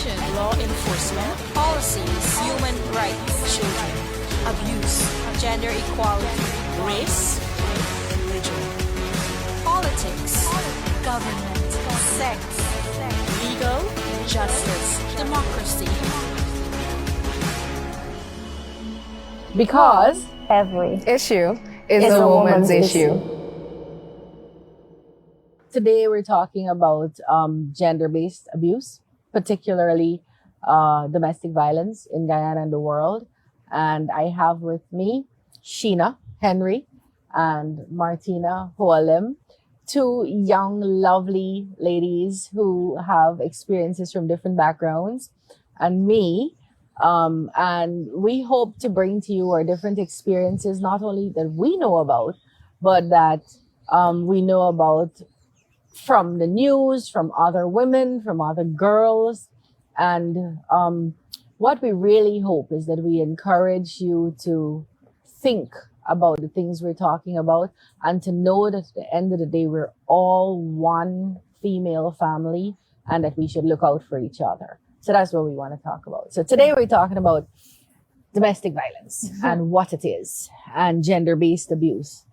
education, law enforcement, policies, human rights, children, abuse, gender equality, race, religion, politics, government, sex, legal, justice, democracy. Because Every issue is a woman's issue. Today we're talking about gender-based abuse, particularly domestic violence in Guyana and the world. And I have with me Sheena Henry and Martina Hoalim, two young, lovely ladies who have experiences from different backgrounds, and me. And we hope to bring to you our different experiences, not only that we know about, but that we know about from the news, from other women, from other girls. And what we really hope is that we encourage you to think about the things we're talking about and to know that at the end of the day, we're all one female family and that we should look out for each other. So that's what we want to talk about. So today we're talking about domestic violence and what it is and gender-based abuse.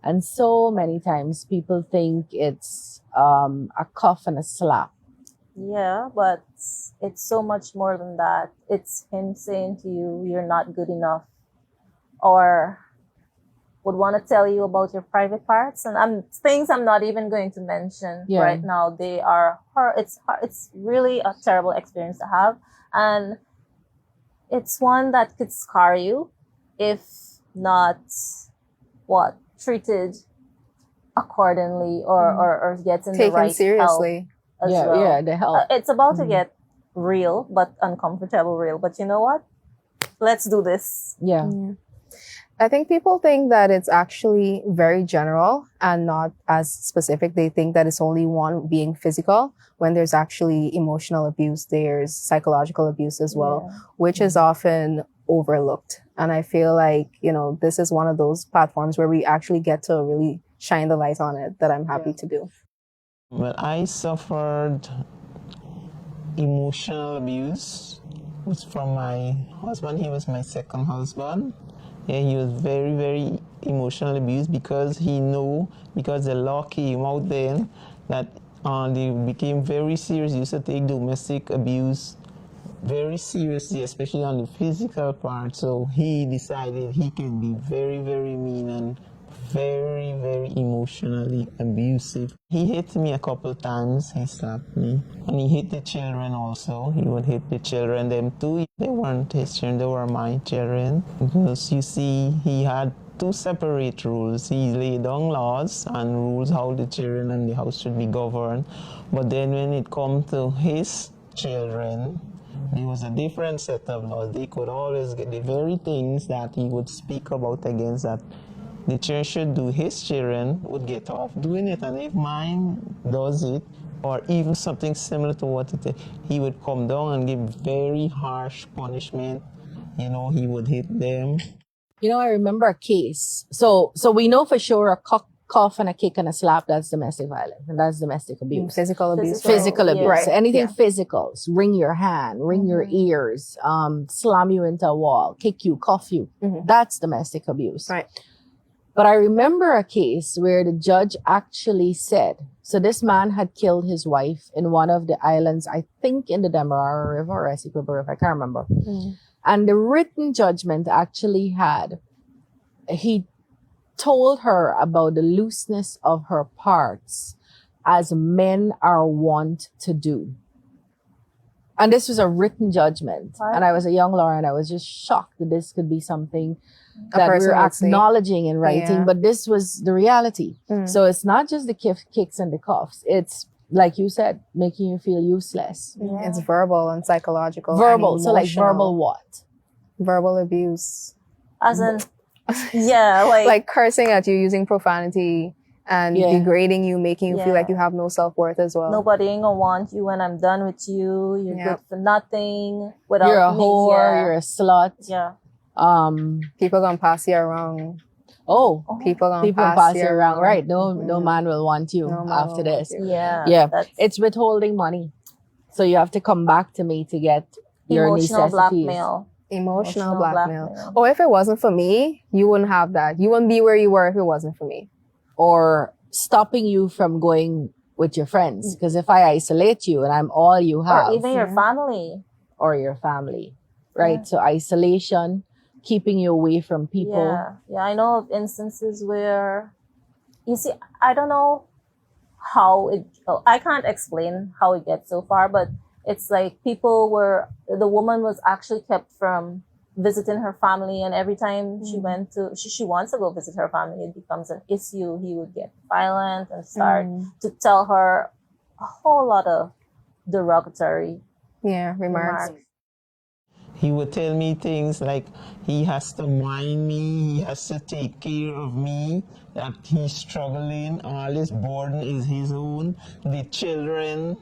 And so many times people think it's a cuff and a slap. Yeah, but it's so much more than that. It's him saying to you, you're not good enough, or would want to tell you about your private parts, and things I'm not even going to mention right now. They are it's really a terrible experience to have, and it's one that could scar you if not treated accordingly or gets in taken the right seriously. help as well. The help. It's about to get real, but uncomfortable real. But you know what? Let's do this. Yeah. I think people think that it's actually very general and not as specific. They think that it's only one being physical when there's actually emotional abuse. There's psychological abuse as well, which is often overlooked. And I feel like, this is one of those platforms where we actually get to really shine the light on it that I'm happy to do. Well, I suffered emotional abuse. It was from my husband. He was my second husband. Yeah, he was very, very emotionally abused because because the law came out then that they became very serious. He used to take domestic abuse very seriously, especially on the physical part. So he decided he can be very, very mean and very, very emotionally abusive. He hit me a couple times. He slapped me. And he hit the children also. He would hit the children, them too. They weren't his children, they were my children. Because you see, he had two separate rules. He laid down laws and rules how the children and the house should be governed. But then when it comes to his children, there was a different set of laws. They could always get the very things that he would speak about against that the church should do, his children would get off doing it. And if mine does it, or even something similar to what it is, he would come down and give very harsh punishment. He would hit them. I remember a case. So we know for sure a cuff and a kick and a slap, that's domestic violence. And that's domestic abuse. Physical abuse. Physical abuse. Right. So anything physical. Wring your hand, wring your ears, slam you into a wall, kick you, cuff you. That's domestic abuse. Right. But I remember a case where the judge actually said, so this man had killed his wife in one of the islands, I think in the Demerara River or Essequibo River, I can't remember. And the written judgment actually he told her about the looseness of her parts as men are wont to do. And this was a written judgment. And I was a young lawyer and I was just shocked that this could be something that we were acknowledging in writing, but this was the reality. So it's not just the kicks and the cuffs. It's, like you said, making you feel useless. It's verbal and psychological. Verbal. And so like verbal what? Verbal abuse. As in, like cursing at you, using profanity, and degrading you, making you feel like you have no self-worth as well. Nobody ain't gonna want you when I'm done with you. You're good for nothing. Without you're a me, whore, you're a slut. Yeah. People gonna pass you around. People gonna pass you around. Right. No man will want you after this. Yeah. Yeah. It's withholding money. So you have to come back to me to get your Emotional necessities. blackmail. Emotional Emotional blackmail. blackmail. Oh, if it wasn't for me, you wouldn't have that. You wouldn't be where you were if it wasn't for me. Or stopping you from going with your friends. Because if I isolate you and I'm all you have, Or even your Yeah. family. or your family, right? Yeah. So isolation, keeping you away from people. Yeah, I know of instances where, you see, I don't know how it, I can't explain how it gets so far, but it's like the woman was actually kept from visiting her family, and every time she wants to go visit her family, it becomes an issue. He would get violent and start to tell her a whole lot of derogatory Yeah, remarks. remarks. He would tell me things like he has to mind me, he has to take care of me, that he's struggling, all his burden is his own, the children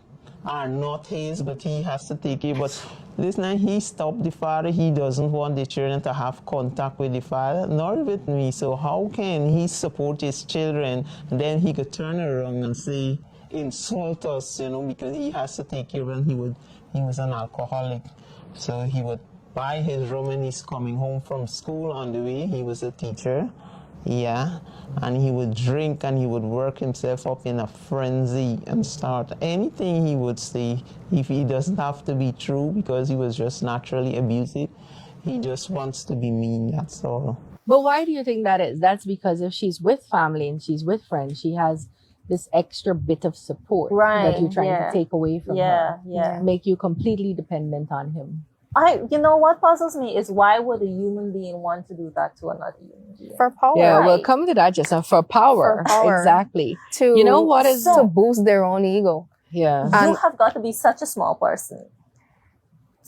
are not his, but he has to take care. But listen, he stopped the father. He doesn't want the children to have contact with the father, nor with me. So how can he support his children? And then he could turn around and say, insult us, because he has to take care of them. He was an alcoholic. So he would buy his rum when he's coming home from school. On the way, he was a teacher. Yeah, and he would drink and he would work himself up in a frenzy and start anything he would say. If he doesn't have to be true because he was just naturally abusive, he just wants to be mean, that's all. But why do you think that is? That's because if she's with family and she's with friends, she has this extra bit of support Right, that you're trying yeah. to take away from Yeah, her. yeah. Make you completely dependent on him. You know what puzzles me is, why would a human being want to do that to another human being? For power. Yeah, Right. we'll come to that just now. For power. For power. Exactly. To, You know what is- to boost their own ego. Yeah. You And- have got to be such a small person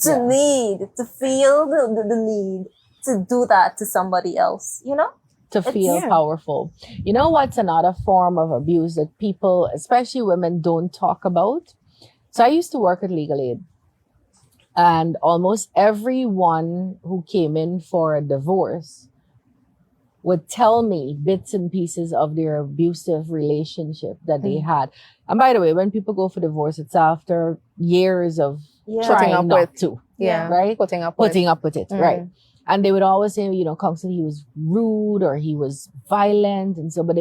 to Yeah. to feel the need to do that to somebody else, To feel yeah. powerful. You know what's another form of abuse that people, especially women, don't talk about? So I used to work at Legal Aid. And almost everyone who came in for a divorce would tell me bits and pieces of their abusive relationship that they had. And by the way, when people go for divorce, it's after years of Yeah. Putting trying up not with. to, Yeah. right? Putting up with. Putting up with it, right? And they would always say, constantly he was rude or he was violent. And so, but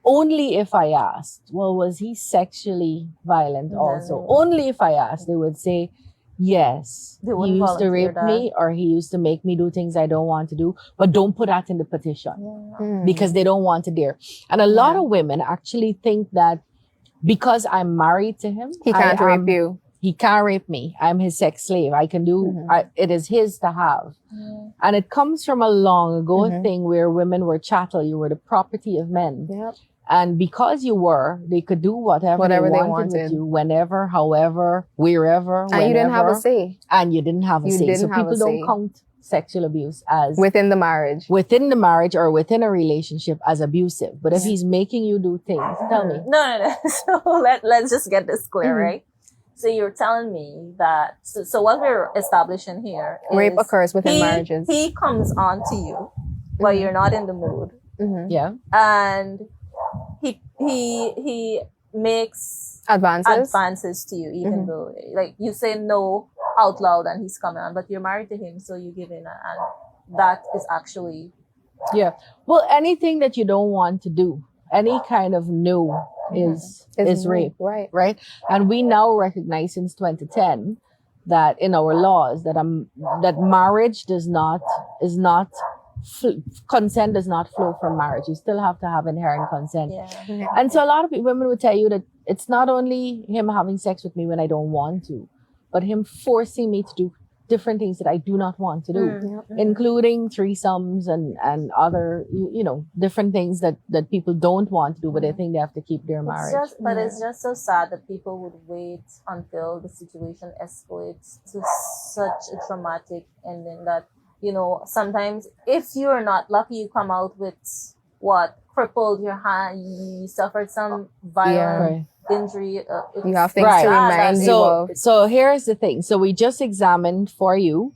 only if I asked, well, was he sexually violent also? Only if I asked, they would say, yes, They he wouldn't used to volunteer rape me or he used to make me do things I don't want to do, but don't put that in the petition because they don't want to dare. And a lot of women actually think that because I'm married to him, He can't rape you. He can't rape me. I'm his sex slave. I can do, it is his to have. And it comes from a long ago thing where women were chattel. You were the property of men. Yep. And because you were, they could do whatever they wanted with you, whenever, however, wherever, And you didn't have a say. And you didn't have a You say. didn't So have a people don't say. count sexual abuse as Within the marriage. within the marriage or within a relationship as abusive. But if he's making you do things, tell me. No. So let's just get this clear, right? So you're telling me that, so what we're establishing here is Rape occurs within marriages. He comes on to you, but you're not in the mood. Yeah. And he makes Advances. to you, even though, like, you say no out loud and he's coming on, but you're married to him, so you give in, and that is actually Yeah. Well, anything that you don't want to do, any kind of no is rape. Right. Right? And we now recognize since 2010 that in our laws that marriage consent does not flow from marriage. You still have to have inherent consent. yeah. And so a lot of women would tell you that it's not only him having sex with me when I don't want to, but him forcing me to do different things that I do not want to do, including threesomes and other, different things that people don't want to do, but they think they have to keep their marriage. It's just so sad that people would wait until the situation escalates to such a traumatic ending that, sometimes if you're not lucky, you come out with crippled your hand, you suffered some violent injury. You have things to remind you of. So here's the thing. So we just examined for you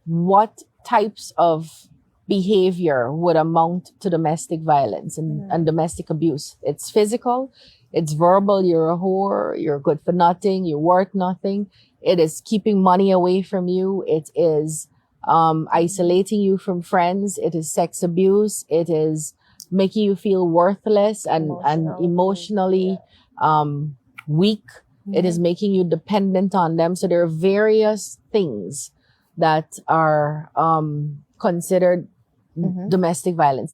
what types of behavior would amount to domestic violence and domestic abuse. It's physical, It's verbal, you're a whore, you're good for nothing, you're worth nothing. It is keeping money away from you. It is isolating you from friends. It is sex abuse. It is making you feel worthless and emotionally weak. It is making you dependent on them. So there are various things that are considered domestic violence.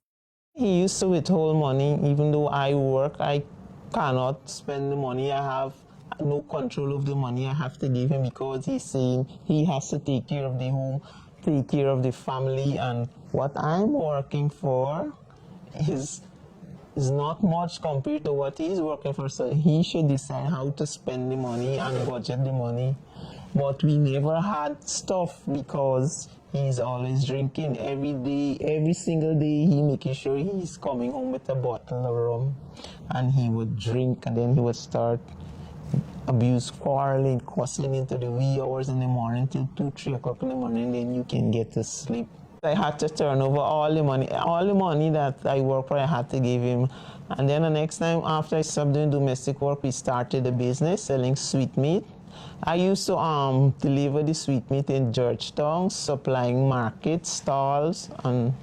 He used to withhold money. Even though I work, I cannot spend the money. I have no control of the money I have to give him because he's saying he has to take care of the home, take care of the family, and what I'm working for is not much compared to what he's working for. So he should decide how to spend the money and budget the money. But we never had stuff because he's always drinking every day, every single day. He making sure he's coming home with a bottle of rum, and he would drink, and then he would start abuse, quarreling, cussing into the wee hours in the morning till 2-3 o'clock in the morning. Then you can get to sleep. I had to turn over all the money that I work for. I had to give him. And then the next time after I stopped doing domestic work, we started a business selling sweet meat. I used to deliver the sweet meat in Georgetown, supplying market stalls, and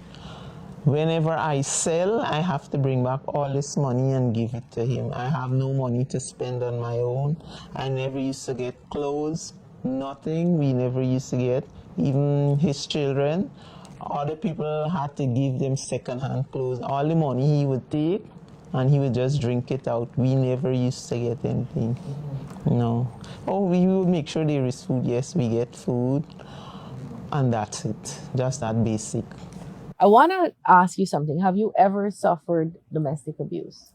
whenever I sell, I have to bring back all this money and give it to him. I have no money to spend on my own. I never used to get clothes, nothing. We never used to get, even his children. Other people had to give them second-hand clothes. All the money he would take, and he would just drink it out. We never used to get anything. No. Oh, we would make sure there is food. Yes, we get food. And that's it. Just that basic. I want to ask you something. Have you ever suffered domestic abuse?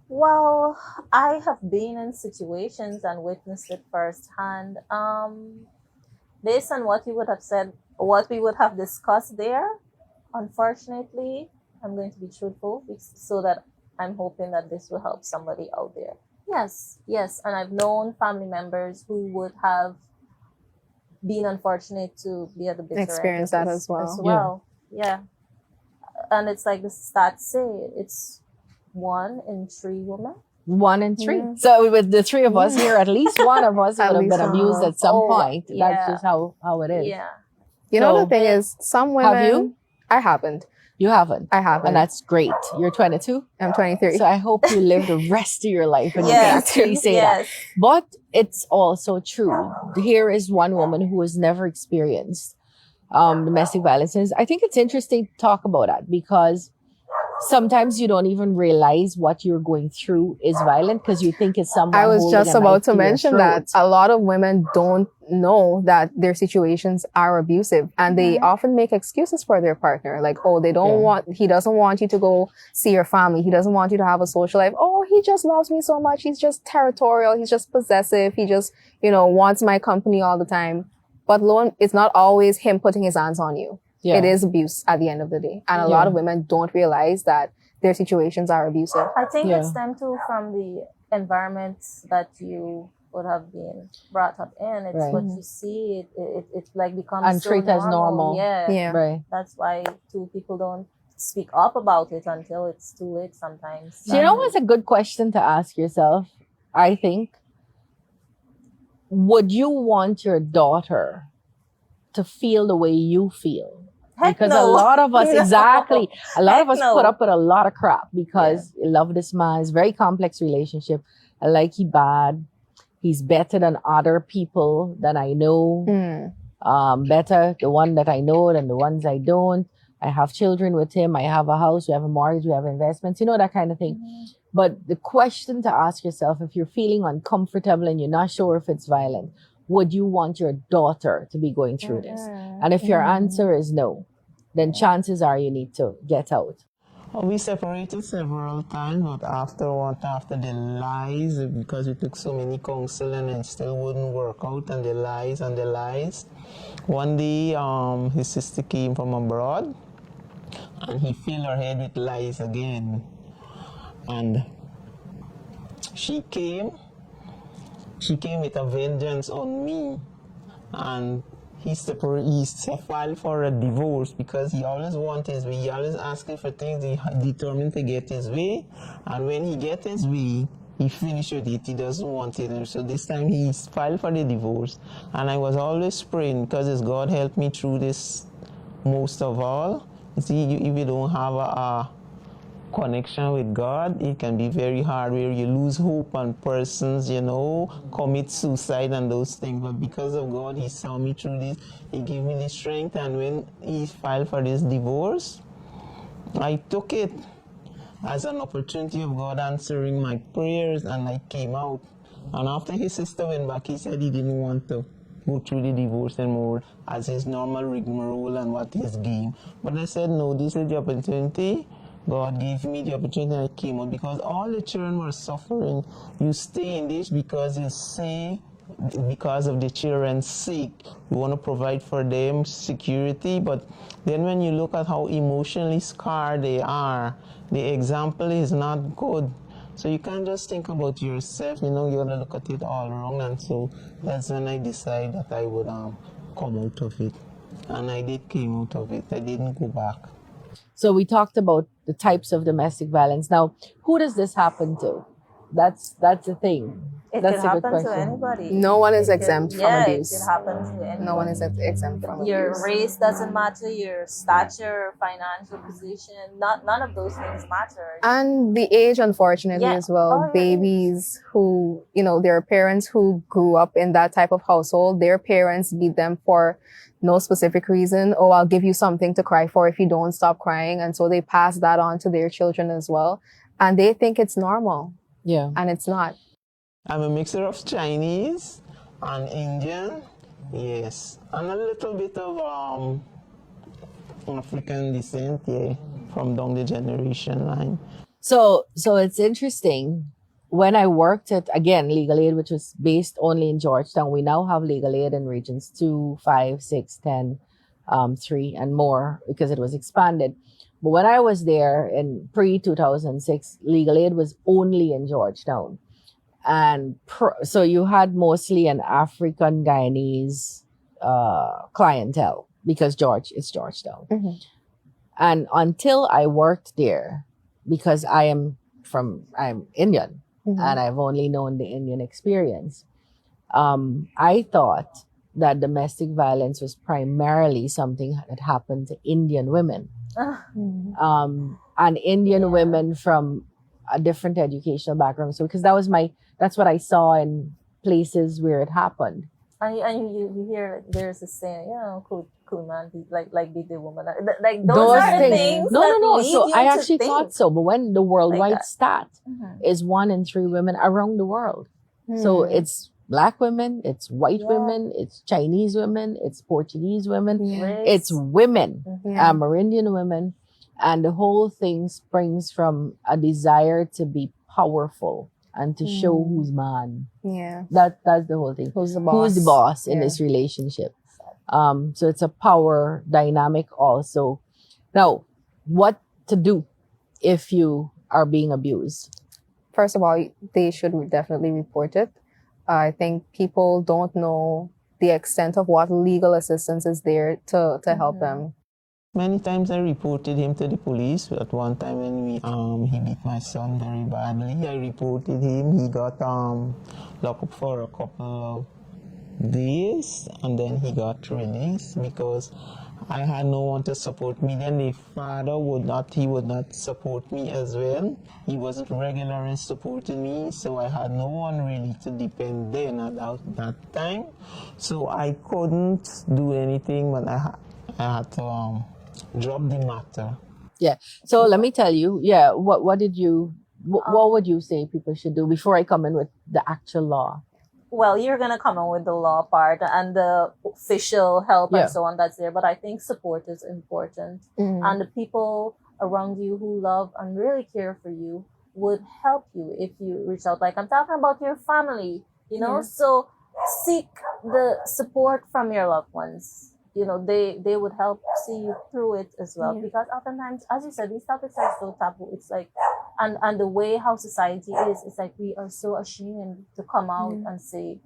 Well, I have been in situations and witnessed it firsthand. Based on what you would have said, what we would have discussed there, unfortunately, I'm going to be truthful so that I'm hoping that this will help somebody out there. Yes. And I've known family members who would have been unfortunate to be at the bitter Experience end that of as this well. Yeah. And it's like the stats say, it's 1 in 3 women. 1 in 3. So with the 3 of us here, at least one of us would have been abused at some point. That's just how it is. Yeah. You know, the thing is, some women... Have you? I haven't. You haven't? I haven't. And that's great. You're 22? I'm 23. So I hope you live the rest of your life and you can actually say that. But it's also true. Here is one woman who has never experienced domestic violence. And I think it's interesting to talk about that because sometimes you don't even realize what you're going through is violent because you think it's someone. I was just about to mention that a lot of women don't know that their situations are abusive and they often make excuses for their partner. Like, oh, he doesn't want you to go see your family. He doesn't want you to have a social life. Oh, he just loves me so much. He's just territorial. He's just possessive. He just, wants my company all the time. But it's not always him putting his hands on you. Yeah. It is abuse at the end of the day. And a lot of women don't realize that their situations are abusive. I think it stems too from the environment that you would have been brought up in. It's what you see. It like becomes and treat as normal. Yeah. Right. That's why people don't speak up about it until it's too late sometimes. So you know what's a good question to ask yourself? I think. Would you want your daughter to feel the way you feel? Because a lot of us, a lot of us put up with a lot of crap because I love this man. It's a very complex relationship. I like he bad. He's better than other people that I know. Better the one that I know than the ones I don't. I have children with him. I have a house. We have a mortgage. We have investments. That kind of thing. But the question to ask yourself, if you're feeling uncomfortable and you're not sure if it's violent, would you want your daughter to be going through this? And if your answer is no, then chances are you need to get out. We separated several times, but after the lies, because we took so many counseling and it still wouldn't work out, and the lies. One day, his sister came from abroad, and he filled her head with lies again. And she came with a vengeance on me, and he filed for a divorce because he always wants his way. He always asking for things. He determined to get his way, and when he gets his way, he finished with it. He doesn't want it. And so this time he filed for the divorce. And I was always praying because it's God helped me through this most of all. You see, if you don't have a connection with God, it can be very hard where you lose hope on persons, commit suicide and those things. But because of God, he saw me through this. He gave me the strength. And when he filed for this divorce, I took it as an opportunity of God answering my prayers, and I came out. And after his sister went back, he said he didn't want to go through the divorce anymore as his normal rigmarole and what his game. But I said, no, this is the opportunity. God gave me the opportunity, and I came out because all the children were suffering. You stay in this because you say, because of the children's sake, we want to provide for them security. But then when you look at how emotionally scarred they are, the example is not good. So you can't just think about yourself, you got to look at it all wrong. And so that's when I decided that I would come out of it. And I did came out of it. I didn't go back. So we talked about the types of domestic violence. Now, who does this happen to? That's the thing. It That's can a good happen to question. anybody. No one is It can- exempt from yeah, abuse. it can happen to anyone. No one is exempt from Your abuse. race doesn't matter, your stature, financial position, none of those things matter. And the age, unfortunately, Yeah. as well. Oh, yeah. Babies who, their parents who grew up in that type of household, their parents beat them for no specific reason. Oh, I'll give you something to cry for if you don't stop crying. And so they pass that on to their children as well. And they think it's normal. Yeah. And it's not. I'm a mixer of Chinese and Indian, yes, and a little bit of African descent, yeah, from down the generation line. So it's interesting. When I worked at, again, Legal Aid, which was based only in Georgetown, we now have Legal Aid in regions 2, 5, 6, 10, 3, and more because it was expanded. But when I was there in pre-2006, Legal Aid was only in Georgetown. And so you had mostly an African Guyanese clientele because it's Georgetown. Mm-hmm. And until I worked there, because I'm Indian, Mm-hmm. and I've only known the Indian experience, I thought that domestic violence was primarily something that happened to Indian women. Mm-hmm. And Indian women from a different educational background. So, because that's what I saw in places where it happened. And you hear there's a saying, cool man, beat the woman. Like those are the things. No. That So lead you I to actually think thought so, but when the worldwide like that. stat is 1 in 3 women around the world. So it's Black women, it's white women, it's Chinese women, it's Portuguese women, Race. it's women, Yeah. Amerindian women, and the whole thing springs from a desire to be powerful and to show who's man. Yeah. That's the whole thing. Who's the boss? Who's the boss in Yeah. this relationship? So it's a power dynamic also. Now, what to do if you are being abused? First of all, they should definitely report it. I think people don't know the extent of what legal assistance is there to help them. Many times I reported him to the police. At one time when he beat my son very badly, I reported him. He got locked up for a couple of days, and then he got released because I had no one to support me. Then the father would not support me as well. He wasn't regular in supporting me, so I had no one really to depend then at that time. So I couldn't do anything, but I had to drop the matter. Yeah. So let me tell you, what would you say people should do before I come in with the actual law? Well, you're gonna come in with the law part and the official help Yeah. and so on that's there, but I think support is important. And the people around you who love and really care for you would help you if you reach out. Like I'm talking about your family, so seek the support from your loved ones. They would help see you through it as well. Yeah. Because oftentimes, as you said, these topics are so taboo. It's like, and the way how society is, it's like we are so ashamed to come out and say,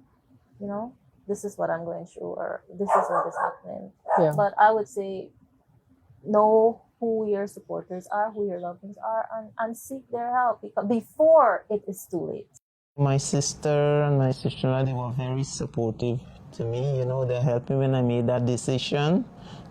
this is what I'm going through, or this is what is happening. Yeah. But I would say, know who your supporters are, who your loved ones are, and seek their help before it is too late. My sister and my sister-in-law, they were very supportive to me. They helped me when I made that decision.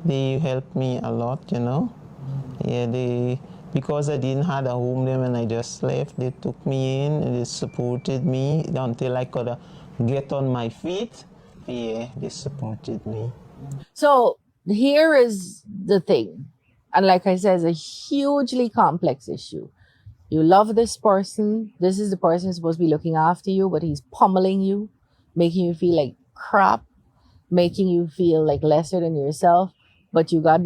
They helped me a lot. Yeah, because I didn't have a home then when I just left, they took me in and they supported me until I could get on my feet. Yeah, they supported me. So here is the thing. And like I said, it's a hugely complex issue. You love this person. This is the person who's supposed to be looking after you, but he's pummeling you, making you feel like crap, making you feel like lesser than yourself. But you got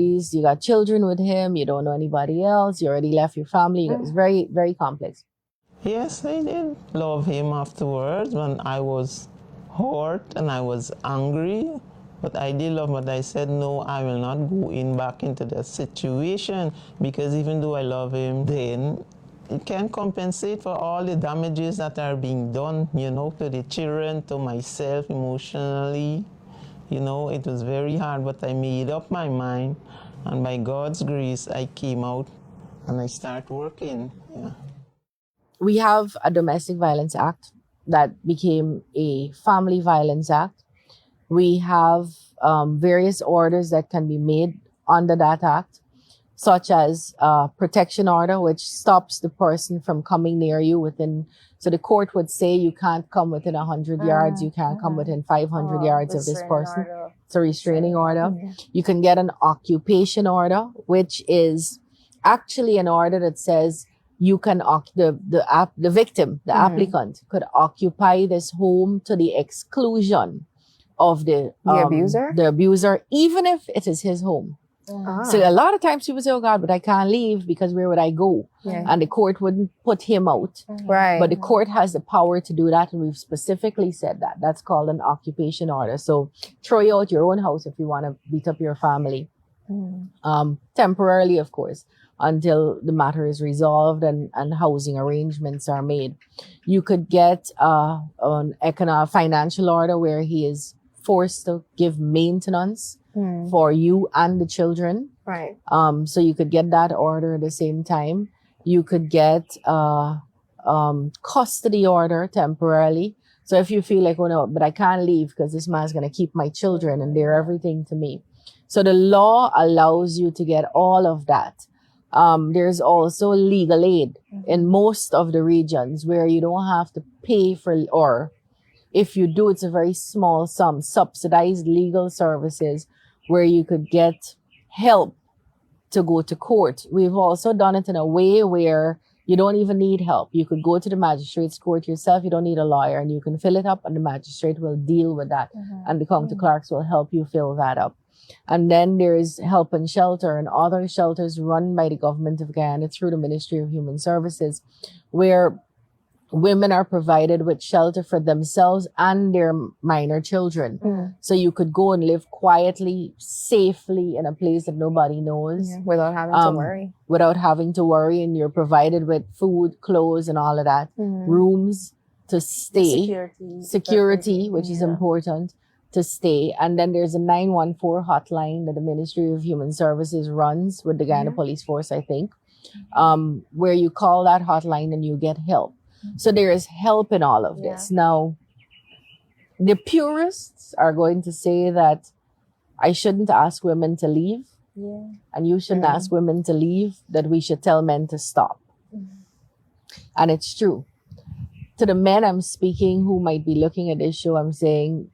children with him. You don't know anybody else. You already left your family. It's very, very complex. Yes, I did love him afterwards when I was hurt and I was angry. But I did love him, but I said, no, I will not go back into that situation because even though I love him then, it can't compensate for all the damages that are being done, to the children, to myself emotionally. It was very hard, but I made up my mind. And by God's grace, I came out and I started working. Yeah. We have a domestic violence act that became a family violence act. We have various orders that can be made under that act, such as protection order, which stops the person from coming near you within. So the court would say you can't come within 100 yards, you can't come within 500 yards of this person. Order. It's a restraining order. You can get an occupation order, which is actually an order that says you can the victim, the applicant, could occupy this home to the exclusion of the abuser, even if it is his home. So a lot of times people say, oh God, but I can't leave because where would I go? Yeah. And the court wouldn't put him out. Right. But the court has the power to do that. And we've specifically said that. That's called an occupation order. So throw you out your own house if you want to beat up your family. Temporarily, of course, until the matter is resolved and housing arrangements are made. You could get an financial order where he is forced to give maintenance for you and the children. Right. So you could get that order at the same time. You could get custody order temporarily. So if you feel like, oh no, but I can't leave because this man's going to keep my children and they're everything to me. So the law allows you to get all of that. There's also legal aid in most of the regions where you don't have to pay for, or if you do, it's a very small sum, subsidized legal services where you could get help to go to court. We've also done it in a way where you don't even need help. You could go to the magistrate's court yourself. You don't need a lawyer, and you can fill it up and the magistrate will deal with that. And the county clerks will help you fill that up. And then there's help and shelter and other shelters run by the government of Guyana through the Ministry of Human Services, where women are provided with shelter for themselves and their minor children. So you could go and live quietly, safely in a place that nobody knows. Without having to worry. Without having to worry. And you're provided with food, clothes, and all of that. Rooms to stay. Security, which is important, to stay. And then there's a 914 hotline that the Ministry of Human Services runs with the Guyana Police Force, I think, where you call that hotline and you get help. So there is help in all of this. Now, the purists are going to say that I shouldn't ask women to leave, and you shouldn't ask women to leave, that we should tell men to stop. And it's true. To the men I'm speaking who might be looking at this show, I'm saying,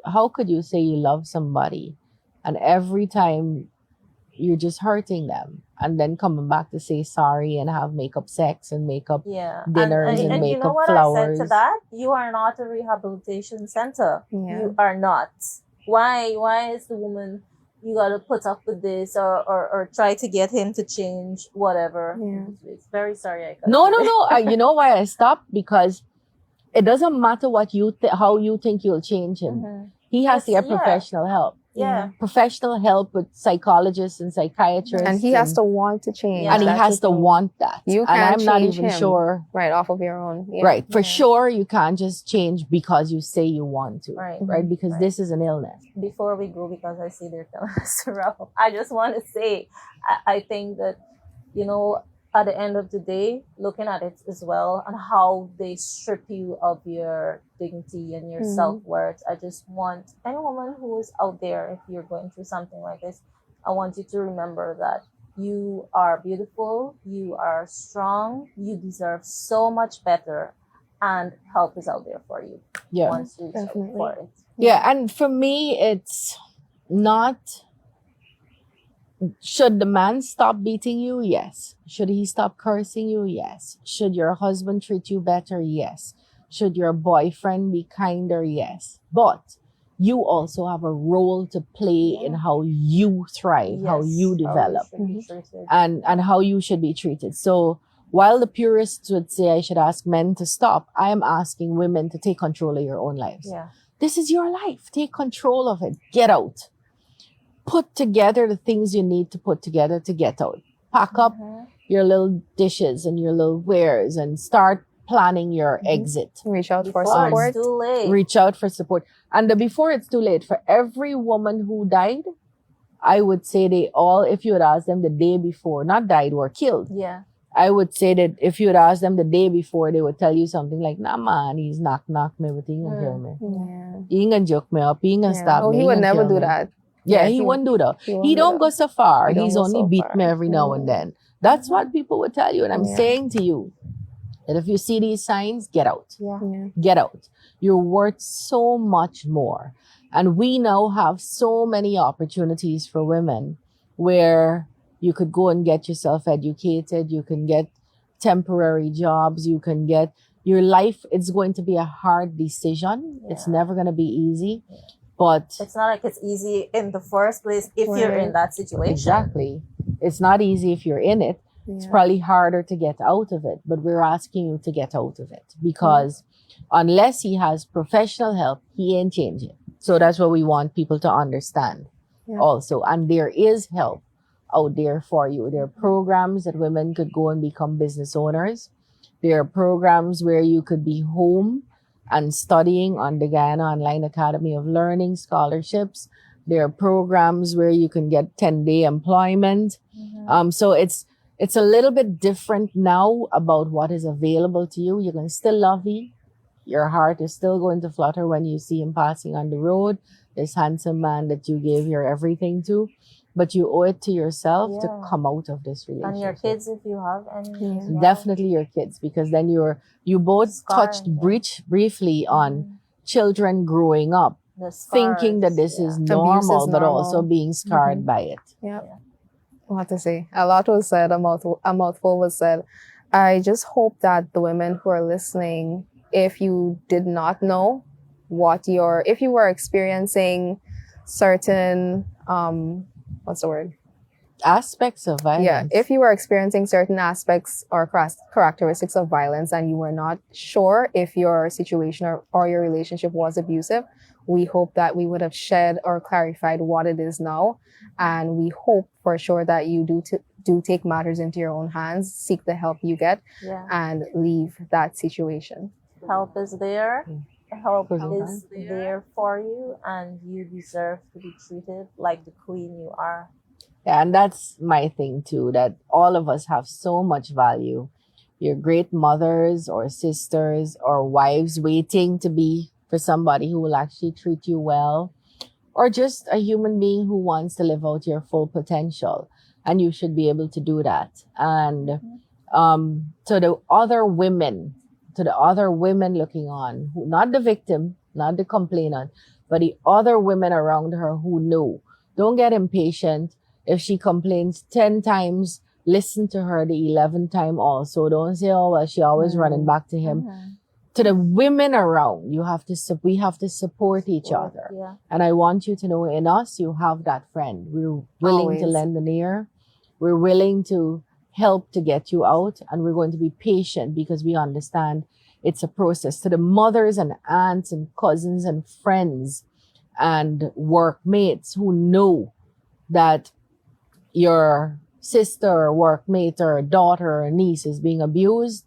how could you say you love somebody and every time you're just hurting them and then coming back to say sorry and have makeup sex and makeup dinners and makeup you know what flowers? I said to that? You are not a rehabilitation center. You are not. Why is the woman, you gotta put up with this or try to get him to change whatever? It's very sorry. No. You know why I stopped? Because it doesn't matter what how you think you'll change him. He has to get professional help. Professional help with psychologists and psychiatrists. And he has to want to change. And he has to want that. You and can't I'm not change even him. sure. Right, off of your own. Right. For sure, you can't just change because you say you want to. Right. Because this is an illness. Before we go, because I see they're telling us to wrap up, I just want to say, I think that, at the end of the day, looking at it as well and how they strip you of your dignity and your self-worth. I just want any woman who is out there, if you're going through something like this, I want you to remember that you are beautiful, you are strong, you deserve so much better, and help is out there for you Yeah. once you reach out Definitely. for it. Yeah, and for me, it's not. Should the man stop beating you? Yes. Should he stop cursing you? Yes. Should your husband treat you better? Yes. Should your boyfriend be kinder? Yes. But you also have a role to play in how you thrive, how Yes, you develop, should be treated. and how you should be treated. So while the purists would say I should ask men to stop, I am asking women to take control of your own lives. Yeah. This is your life. Take control of it. Get out. Put together the things you need to put together to get out. Pack up your little dishes and your little wares and start planning your exit. Reach out for Before support. it's too late. Reach out for support. And before it's too late, for every woman who died, I would say they all, if you had asked them the day before, not died, were killed. Yeah. I would say that if you had asked them the day before, they would tell you something like, nah man, he's knock me, but he gonna kill me. Yeah. He ain't gonna joke me up, he ain't gonna stab Oh, me. he ain't would gonna never kill do me. that. Yeah, Yeah, he wouldn't do that. won't He do don't that. go so far. He don't He's go only so beat far. me every now and then. That's what people would tell you. And I'm Yeah. saying to you that if you see these signs, get out. Yeah. Yeah. Get out. You're worth so much more. And we now have so many opportunities for women where you could go and get yourself educated. You can get temporary jobs. You can get your life. It's going to be a hard decision. It's Yeah. never going to be easy, but It's not like it's easy in the first place if you're in Right. that situation. exactly. It's not easy if you're in it. It's Yeah. probably harder to get out of it, but we're asking you to get out of it because unless he has professional help, he ain't changing. So that's what we want people to understand Yeah. also. And there is help out there for you. There are programs that women could go and become business owners. There are programs where you could be home and studying on the Guyana Online Academy of Learning scholarships. There are programs where you can get 10-day employment. So it's a little bit different now about what is available to you. You can still love me. Your heart is still going to flutter when you see him passing on the road, this handsome man that you gave your everything to. But you owe it to yourself to Yeah. come out of this relationship. And your kids, if you have any. Yeah. as well. Definitely your kids, because then you both Scarring, touched yeah. briefly on children growing up, The thinking that scars, this yeah. is Abuse normal, is but also normal. being scarred by it. Yeah. What to say? A lot was said, a mouthful was said. I just hope that the women who are listening, if you did not know if you were experiencing certain, what's the word? Aspects of violence. Yeah, if you were experiencing certain aspects or characteristics of violence and you were not sure if your situation or your relationship was abusive, we hope that we would have shared or clarified what it is now. And we hope for sure that you do take matters into your own hands, seek the help you get, Yeah. and leave that situation. Help is there. Help Mhm. is there for you, and you deserve to be treated like the queen you are. Yeah, and that's my thing too, that all of us have so much value. You're great mothers or sisters or wives waiting to be for somebody who will actually treat you well, or just a human being who wants to live out your full potential. And you should be able to do that. And to the other women looking on, who, not the victim, not the complainant, but the other women around her who know, don't get impatient. If she complains 10 times, listen to her the 11th time also. Don't say, oh, well, she always running back to him. To the women around, we have to support each other. Yeah. And I want you to know, in us, you have that friend. We're willing to Always. lend an ear. We're willing to help to get you out. And we're going to be patient because we understand it's a process. To the mothers and aunts and cousins and friends and workmates who know that your sister or workmate or daughter or niece is being abused,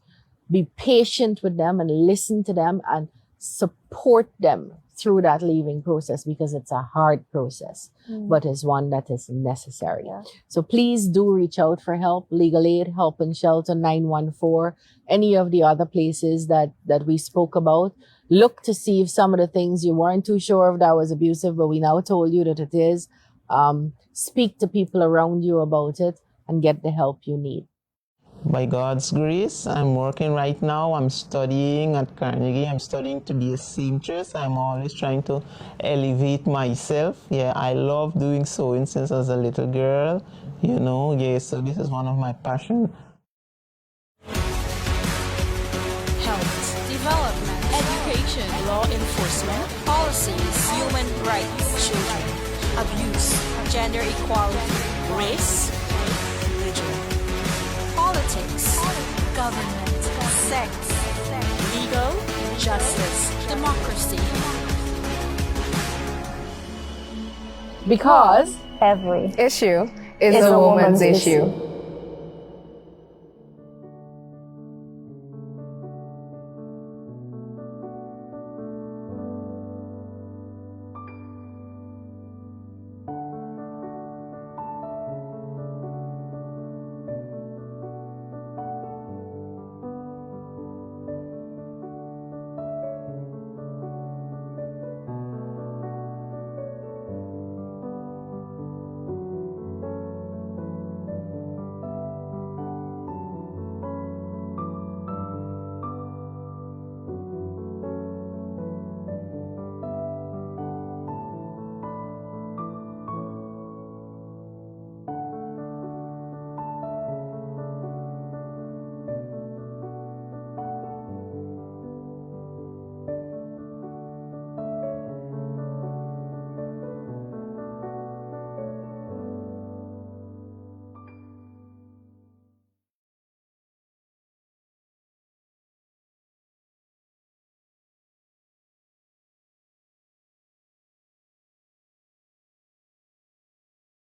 be patient with them and listen to them and support them through that leaving process, because it's a hard process, but it's one that is necessary. Yeah. So please do reach out for help. Legal Aid, Help and Shelter 914, any of the other places that we spoke about. Look to see if some of the things you weren't too sure of that was abusive, but we now told you that it is. Speak to people around you about it and get the help you need. By God's grace, I'm working right now. I'm studying at Carnegie. I'm studying to be a seamstress. I'm always trying to elevate myself. Yeah, I love doing sewing since I was a little girl. You know, yeah, so this is one of my passions. Health, development, education, law enforcement, policies, human rights, children, abuse, gender equality, race, religion, politics, government, sex, legal, justice, democracy. Because Every Issue is a woman's issue.